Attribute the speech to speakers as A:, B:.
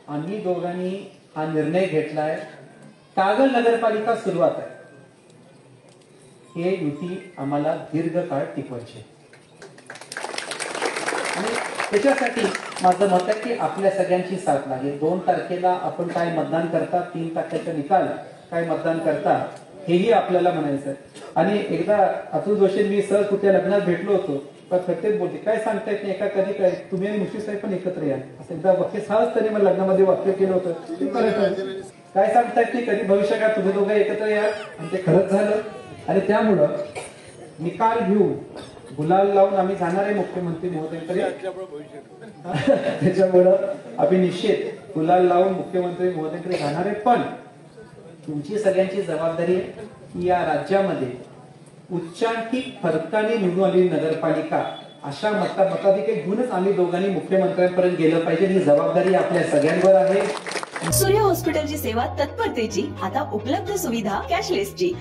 A: आम्ही दोघांनी हा निर्णय घेतलाय, कागल नगरपालिका सुरुवात आहे, हे युती आम्हाला दीर्घकाळ टिकवायची आणि त्याच्यासाठी माझं मत आहे की आपल्या सगळ्यांची साथ लागेल। 2 तारखेला आपण काय मतदान करता, 3 तारखेचा निकाल काय मतदान करता, हेही आपल्याला म्हणायचं आहे। आणि एकदा अतुल जोशी मी सर कुठल्या लग्नात भेटलो होतो, पण प्रत्येक बोलते काय सांगता येत नाही, एका कधी काय तुम्ही आणि मुश्रीफ साहेब पण एकत्र या, असं एकदा वाक्य सहज तरी मला लग्नामध्ये वाक्य केलं होतं, काय सांगता येत नाही, कधी भविष्यात तुम्ही दोघं एकत्र या, आणि ते खरंच झालं। आणि त्यामुळं निकाल घेऊन गुलाल लावून आम्ही जाणार आहे मुख्यमंत्री महोदयांकडे, त्याच्यामुळं आम्ही निश्चित गुलाल लावून मुख्यमंत्री महोदयांकडे जाणार आहे। पण तुमची सगळ्यांची जबाबदारी आहे की या राज्यामध्ये उच्चांकित फरकाने निवडून आलेली नगरपालिका अशा मताधिक्य घेऊनच आम्ही दोघांनी मुख्यमंत्र्यांपर्यंत गेलं पाहिजे, ही जबाबदारी आपल्या सगळ्यांवर आहे।
B: सूर्य हॉस्पिटलची सेवा तत्परतेची, आता उपलब्ध सुविधा कॅशलेसची।